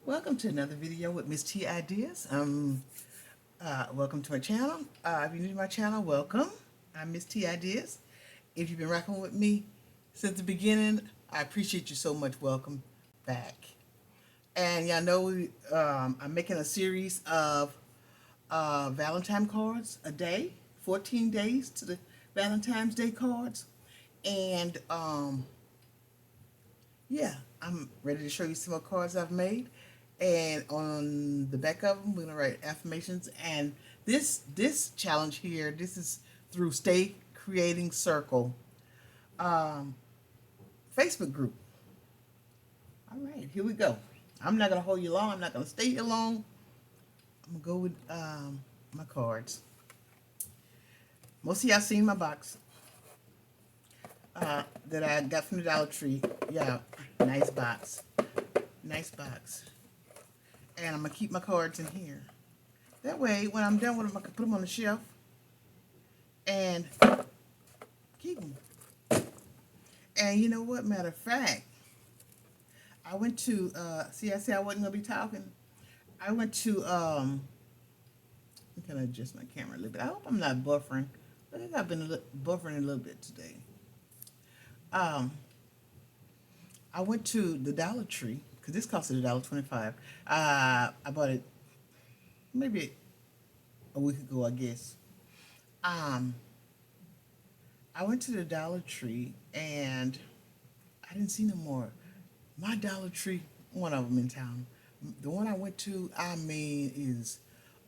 Welcome to another video with Miss T Ideas. Welcome to my channel. If you're new to my channel, welcome. I'm Miss T Ideas. If you've been rocking with me since the beginning, I appreciate you so much. Welcome back. And y'all know I'm making a series of Valentine cards a day, 14 days to the Valentine's Day cards. And yeah, I'm ready to show you some more cards I've made. And on the back of them, we're gonna write affirmations. And this challenge here, this is through Stay Creating Circle um, Facebook group. All right, here we go. I'm not gonna hold you long. I'm not gonna stay here long. I'm gonna go with my cards. Most of y'all seen my box that I got from the Dollar Tree. Yeah, nice box. Nice box. And I'm gonna keep my cards in here. That way, when I'm done with them, I can put them on the shelf and keep them. And you know what? Matter of fact, I went to I said I wasn't gonna be talking. I went to I'm gonna adjust my camera a little bit. I hope I'm not buffering. I think I've been buffering a little bit today. I went to the Dollar Tree because this costed $1.25. I bought it maybe a week ago, I guess. I went to the Dollar Tree and I didn't see no more. My Dollar Tree, one of them in town, the one I went to, I mean, is,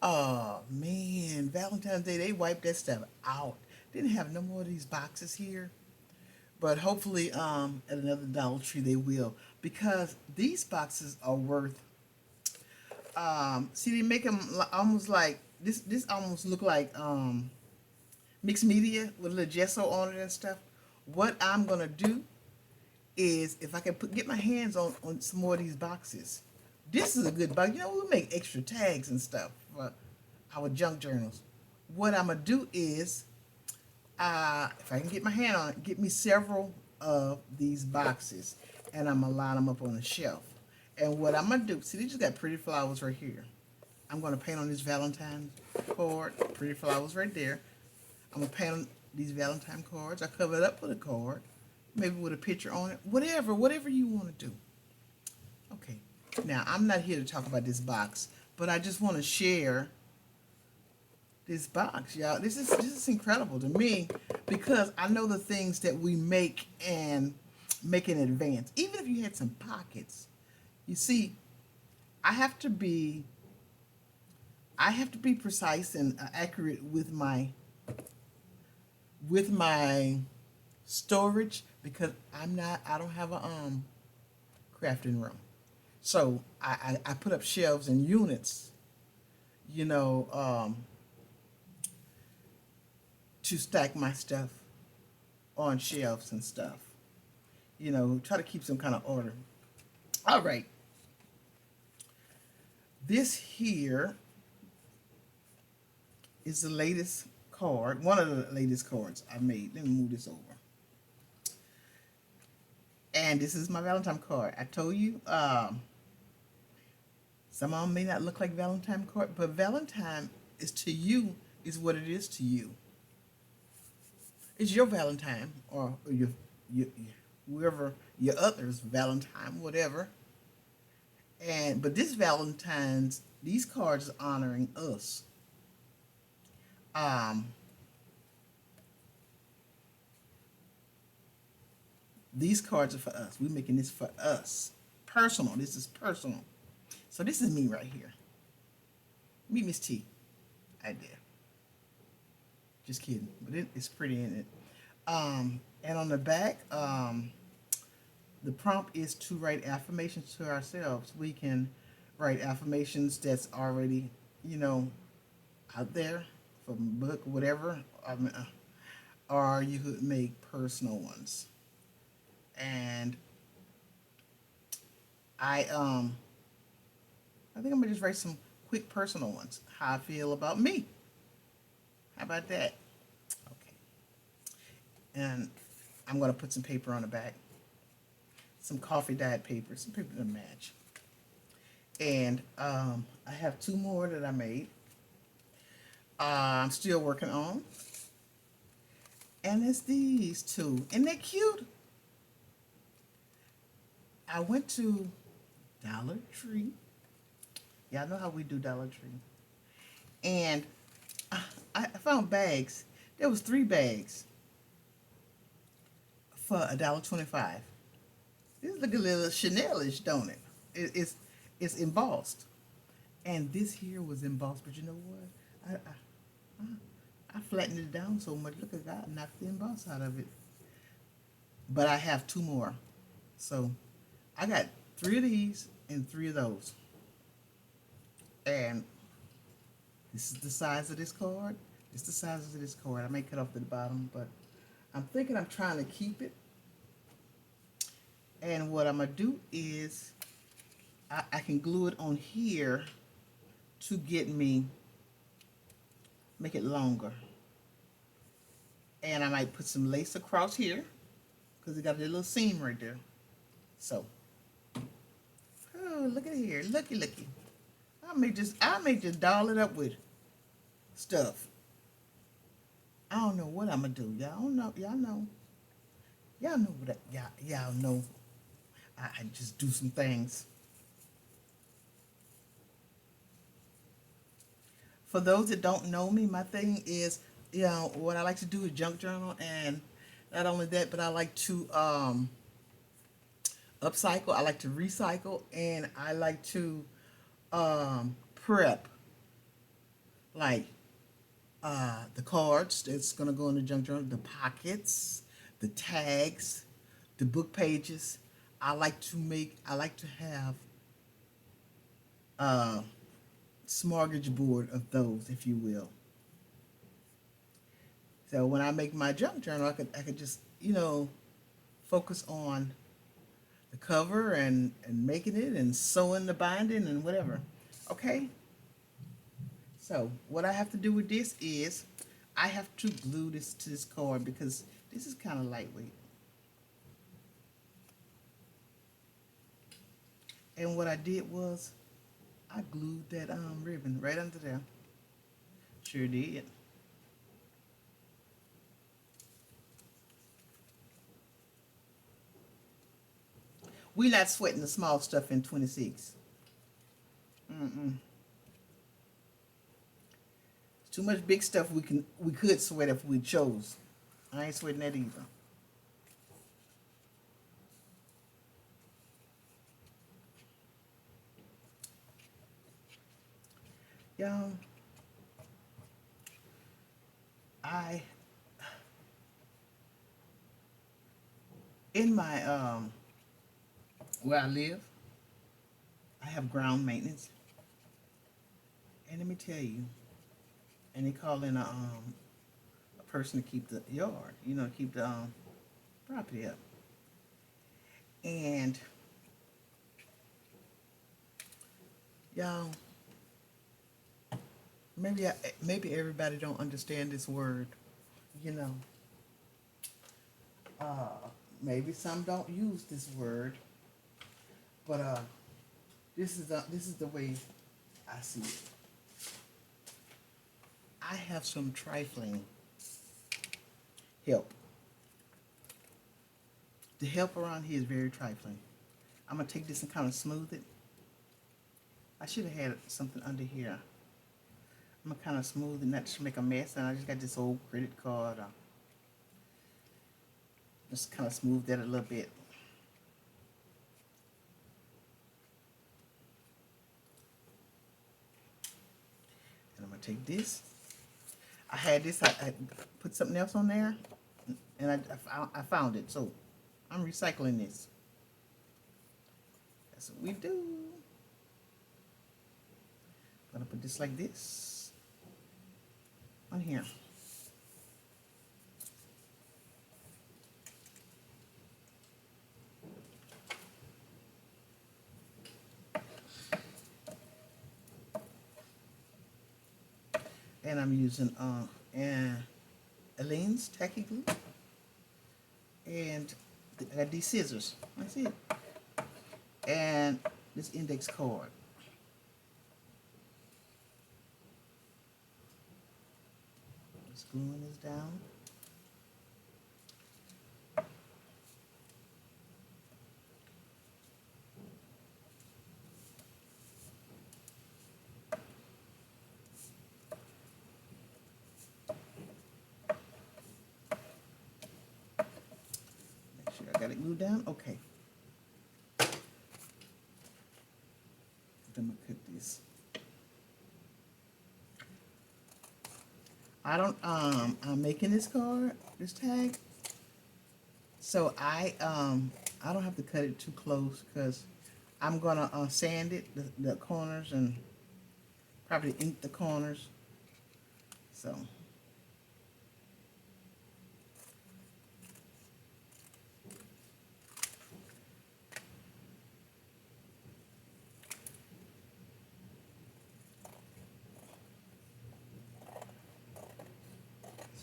oh man, Valentine's Day, they wiped that stuff out. Didn't have no more of these boxes here. But hopefully at another Dollar Tree they will. Because these boxes are worth, see, they make them almost like, this almost look like mixed media with a little gesso on it and stuff. What I'm going to do is, if I can get my hands on some more of these boxes, this is a good box. You know, we'll make extra tags and stuff for our junk journals. What I'm going to do is, if I can get my hand on it, get me several of these boxes, and I'm going to line them up on the shelf. And what I'm going to do, see, they just got pretty flowers right here. I'm going to paint on this Valentine card, pretty flowers right there. I'm going to paint on these Valentine cards. I cover it up with a card, maybe with a picture on it, whatever you want to do. Okay, now I'm not here to talk about this box, but I just want to share this box, y'all. This is incredible to me because I know the things that we make and make in advance. Even if you had some pockets, you see, I have to be precise and accurate with my storage because I don't have a crafting room. So I put up shelves and units, you know, to stack my stuff on shelves and stuff. You know, try to keep some kind of order. All right. This here is the latest card, one of the latest cards I made. Let me move this over. And this is my Valentine card. I told you, some of them may not look like Valentine card, but Valentine is to you is what it is to you. It's your Valentine or your whoever your other's Valentine, whatever. But this Valentine's, these cards are honoring us. These cards are for us. We're making this for us. Personal. This is personal. So this is me right here. Me, Miss T. Idea. Just kidding. But it's pretty in it. And on the back, the prompt is to write affirmations to ourselves. We can write affirmations that's already, you know, out there from a book, whatever. Or you could make personal ones. And I think I'm gonna just write some quick personal ones. How I feel about me. How about that? Okay. And I'm gonna put some paper on the back. Some coffee dyed paper, some paper to match. And I have two more that I made. I'm still working on. And it's these two. And they're cute. I went to Dollar Tree. Y'all know how we do Dollar Tree. And I found bags. There was 3 bags for $1.25. This look a little Chanel-ish, don't it? It's embossed. And this here was embossed, but you know what? I flattened it down so much. Look at that, I knocked the emboss out of it. But I have 2 more. So I got 3 of these and 3 of those. And this is the size of this card. It's the size of this card. I may cut off the bottom, but I'm thinking I'm trying to keep it. And what I'm going to do is I can glue it on here to make it longer. And I might put some lace across here because it got a little seam right there. So, oh, look at here. Looky. I may just doll it up with stuff. I don't know what I'm going to do. Y'all know. Y'all know what y'all know. I just do some things. For those that don't know me, my thing is, what I like to do is junk journal, and not only that, but I like to upcycle, I like to recycle, and I like to prep, like the cards that's gonna go in the junk journal, the pockets, the tags, the book pages. I like to have a smorgasbord of those, if you will. So when I make my junk journal, I could just, focus on the cover and making it and sewing the binding and whatever. Okay? So what I have to do with this is I have to glue this to this card because this is kind of lightweight. And what I did was I glued that ribbon right under there. Sure did. We not sweating the small stuff in 26. Too much big stuff we could sweat if we chose. I ain't sweating that either. Y'all, in my where I live, I have ground maintenance, and let me tell you, and they call in a person to keep the yard, keep the property up, and y'all, maybe everybody don't understand this word, you know. Maybe some don't use this word, but this is the way I see it. I have some trifling help. The help around here is very trifling. I'm gonna take this and kind of smooth it. I should have had something under here. I'm gonna kind of smooth it, not to make a mess, and I just got this old credit card. Just kind of smooth that a little bit. And I'm gonna take this. I had this. I put something else on there, and I found it. So I'm recycling this. That's what we do. I'm gonna put this like this on here. And I'm using Elaine's tacky glue, and I got these scissors. That's it. And this index card. gluing this down. Make sure I got it glued down. Okay. I'm gonna cut this. I'm making this card, this tag, so I don't have to cut it too close because I'm gonna sand it, the corners, and probably ink the corners. So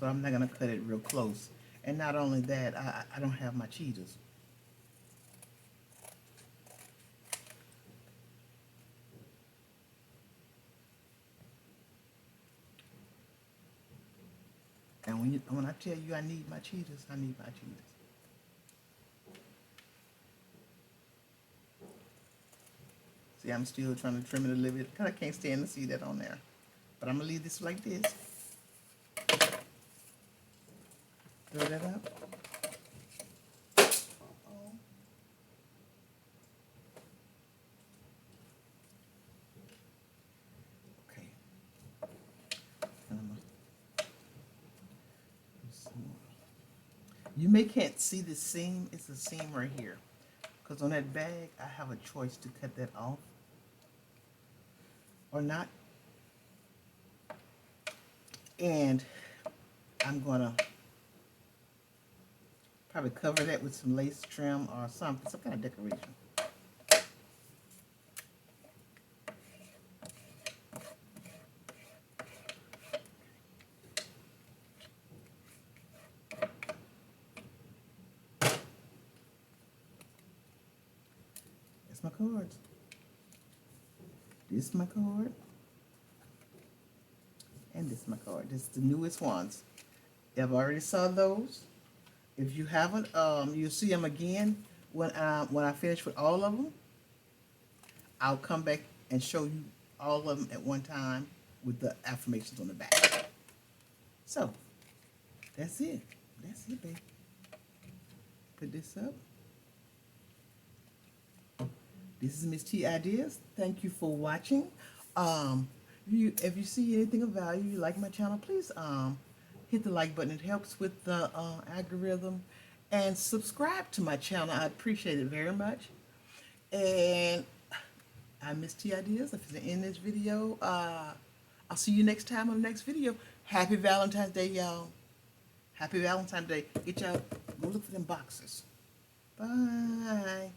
I'm not gonna cut it real close. And not only that, I don't have my cheetahs. And when I tell you I need my cheetahs, I need my cheetahs. See, I'm still trying to trim it a little bit. Kind of can't stand to see that on there. But I'm going to leave this like this. Throw that up. Okay. And I'm gonna do some more. You may can't see the seam. It's a seam right here. Because on that bag, I have a choice to cut that off or not. And I'm going to probably cover that with some lace trim or something, some kind of decoration. That's my cards. This is my card. And this is my card. This is the newest ones. I've already saw those. If you haven't, you'll see them again when I finish with all of them. I'll come back and show you all of them at one time with the affirmations on the back. So, that's it. That's it, baby. Put this up. This is Miss T Ideas. Thank you for watching. If you see anything of value, you like my channel, please hit the like button. It helps with the algorithm. And subscribe to my channel. I appreciate it very much. And I'm Miss T Ideas. If it's in this video, I'll see you next time on the next video. Happy Valentine's Day, y'all. Happy Valentine's Day. Get y'all, go look for them boxes. Bye.